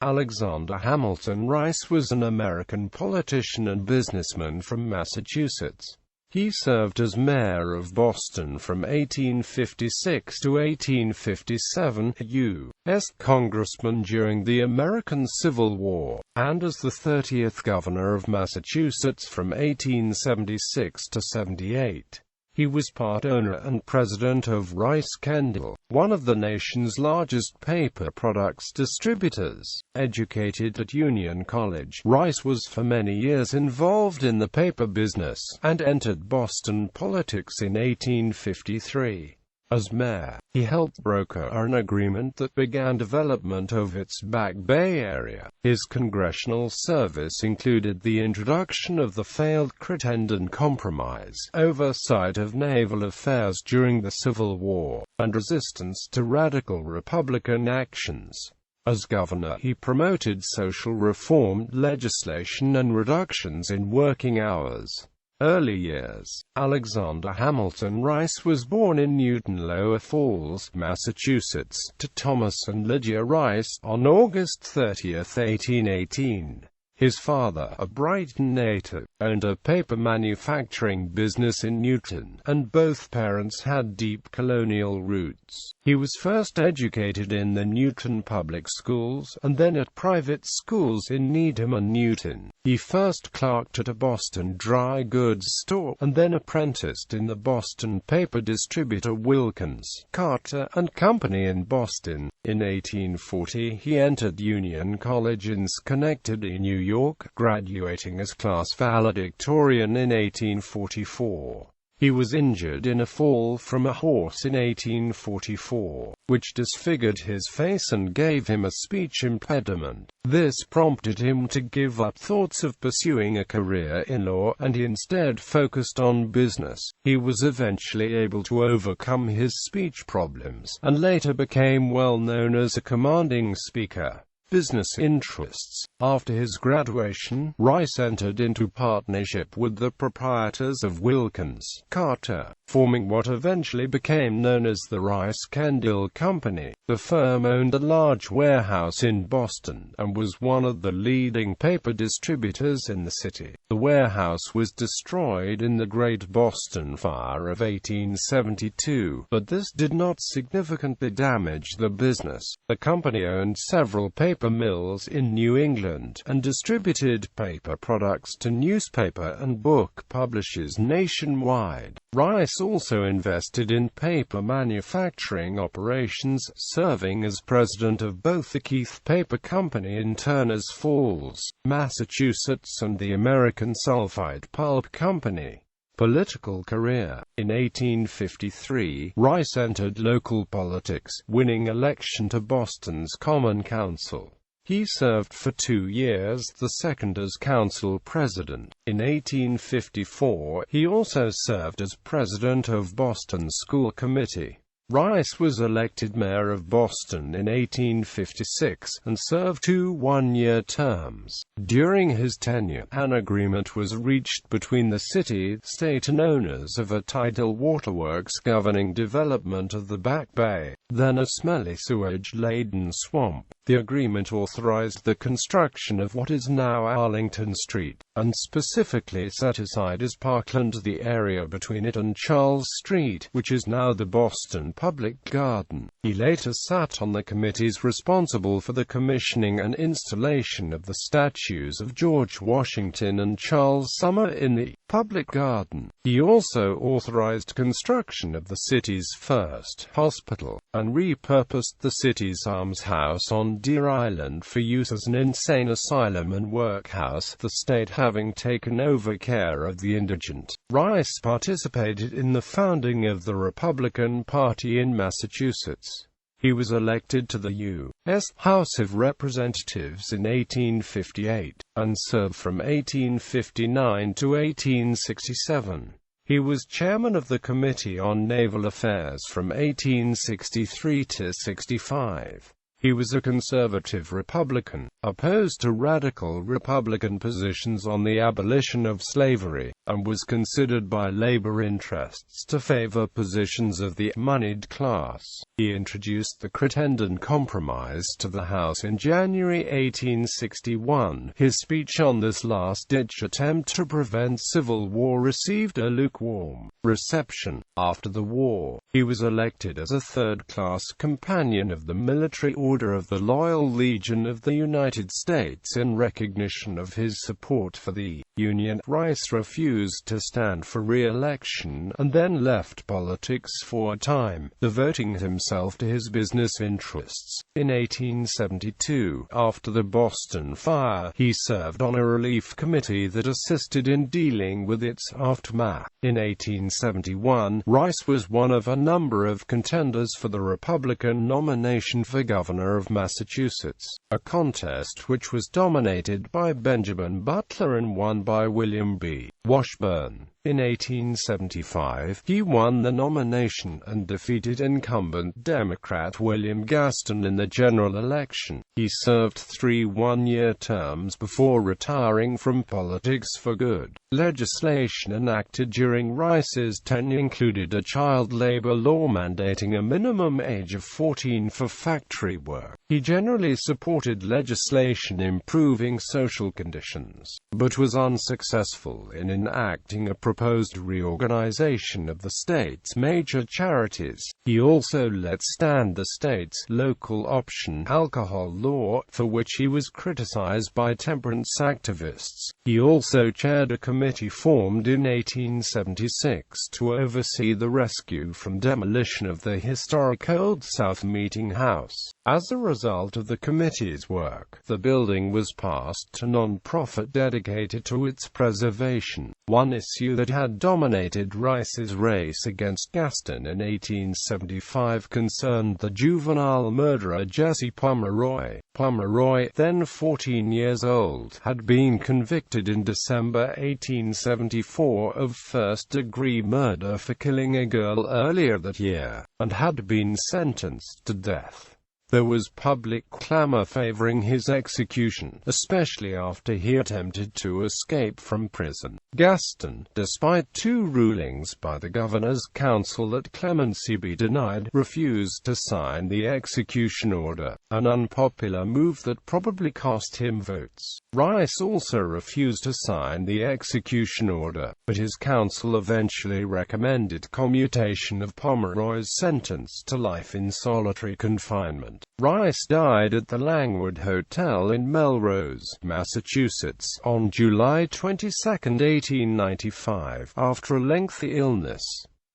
Alexander Hamilton Rice was an American politician and businessman from Massachusetts. He served as mayor of Boston from 1856 to 1857, U.S. Congressman during the American Civil War, and as the 30th governor of Massachusetts from 1876 to 78. He was part owner and president of Rice-Kendall, one of the nation's largest paper products distributors. Educated at Union College, Rice was for many years involved in the paper business, and entered Boston politics in 1853. As mayor, he helped broker an agreement that began development of its Back Bay area. His congressional service included the introduction of the failed Crittenden Compromise, oversight of naval affairs during the Civil War, and resistance to radical Republican actions. As governor, he promoted social reform legislation and reductions in working hours. Early years. Alexander Hamilton Rice was born in Newton, Lower Falls, Massachusetts, to Thomas and Lydia Rice, on August 30, 1818. His father, a Brighton native, owned a paper manufacturing business in Newton, and both parents had deep colonial roots. He was first educated in the Newton public schools, and then at private schools in Needham and Newton. He first clerked at a Boston dry goods store, and then apprenticed in the Boston paper distributor Wilkins, Carter and Company in Boston. In 1840, he entered Union College in Schenectady, New York, graduating as class valedictorian in 1844. He was injured in a fall from a horse in 1844, which disfigured his face and gave him a speech impediment. This prompted him to give up thoughts of pursuing a career in law, and he instead focused on business. He was eventually able to overcome his speech problems, and later became well known as a commanding speaker. Business interests. After his graduation, Rice entered into partnership with the proprietors of Wilkins, Carter, forming what eventually became known as the Rice-Kendall Company. The firm owned a large warehouse in Boston, and was one of the leading paper distributors in the city. The warehouse was destroyed in the Great Boston Fire of 1872, but this did not significantly damage the business. The company owned several paper mills in New England, and distributed paper products to newspaper and book publishers nationwide. Rice also invested in paper manufacturing operations, serving as president of both the Keith Paper Company in Turners Falls, Massachusetts, and the American Sulphide Pulp Company. Political career. In 1853, Rice entered local politics, winning election to Boston's Common Council. He served for 2 years, the second as council president. In 1854, he also served as president of Boston School Committee. Rice was elected mayor of Boston in 1856, and served 2 one-year terms. During his tenure, an agreement was reached between the city, state and owners of a tidal waterworks governing development of the Back Bay, then a smelly sewage-laden swamp. The agreement authorized the construction of what is now Arlington Street, and specifically set aside as parkland the area between it and Charles Street, which is now the Boston Public Garden. He later sat on the committees responsible for the commissioning and installation of the statues of George Washington and Charles Sumner in the Public Garden. He also authorized construction of the city's first hospital, and repurposed the city's almshouse on Deer Island for use as an insane asylum and workhouse, the state having taken over care of the indigent. Rice participated in the founding of the Republican Party in Massachusetts. He was elected to the U.S. House of Representatives in 1858, and served from 1859 to 1867. He was chairman of the Committee on Naval Affairs from 1863 to 65. He was a conservative Republican, opposed to radical Republican positions on the abolition of slavery, and was considered by labor interests to favor positions of the moneyed class. He introduced the Crittenden Compromise to the House in January 1861. His speech on this last-ditch attempt to prevent civil war received a lukewarm reception. After the war, he was elected as a third-class companion of the Military Order of the Loyal Legion of the United States in recognition of his support for the Union. Rice refused to stand for re-election and then left politics for a time, devoting himself to his business interests. In 1872, after the Boston fire, he served on a relief committee that assisted in dealing with its aftermath. In 1871, Rice was one of a number of contenders for the Republican nomination for governor of Massachusetts, a contest which was dominated by Benjamin Butler and won by William B. Washburne. In 1875, he won the nomination and defeated incumbent Democrat William Gaston in the general election. He served 3 one-year terms before retiring from politics for good. Legislation enacted during Rice's tenure included a child labor law mandating a minimum age of 14 for factory work. He generally supported legislation improving social conditions, but was unsuccessful in enacting a proposed reorganization of the state's major charities. He also let stand the state's local option alcohol law, for which he was criticized by temperance activists. He also chaired a committee formed in 1876 to oversee the rescue from demolition of the historic Old South Meeting House. As a result of the committee's work, the building was passed to non-profit dedicated to its preservation. One issue that had dominated Rice's race against Gaston in 1875 concerned the juvenile murderer Jesse Pomeroy. Pomeroy, then 14 years old, had been convicted in December 1874 of first-degree murder for killing a girl earlier that year, and had been sentenced to death. There was public clamor favoring his execution, especially after he attempted to escape from prison. Gaston, despite 2 rulings by the Governor's Council that clemency be denied, refused to sign the execution order, an unpopular move that probably cost him votes. Rice also refused to sign the execution order, but his council eventually recommended commutation of Pomeroy's sentence to life in solitary confinement. Rice died at the Langwood Hotel in Melrose, Massachusetts, on July 22, 1895, after a lengthy illness.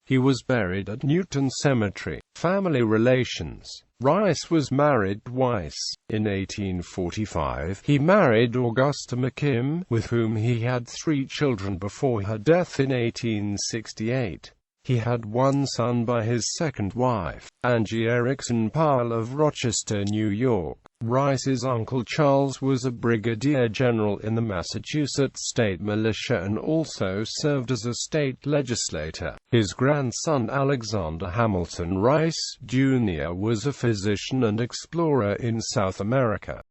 He was buried at Newton Cemetery. Family relations. Rice was married twice. In 1845, he married Augusta McKim, with whom he had 3 children before her death in 1868. He had 1 son by his second wife, Angie Erickson Powell of Rochester, New York. Rice's uncle Charles was a brigadier general in the Massachusetts state militia and also served as a state legislator. His grandson Alexander Hamilton Rice, Jr. was a physician and explorer in South America.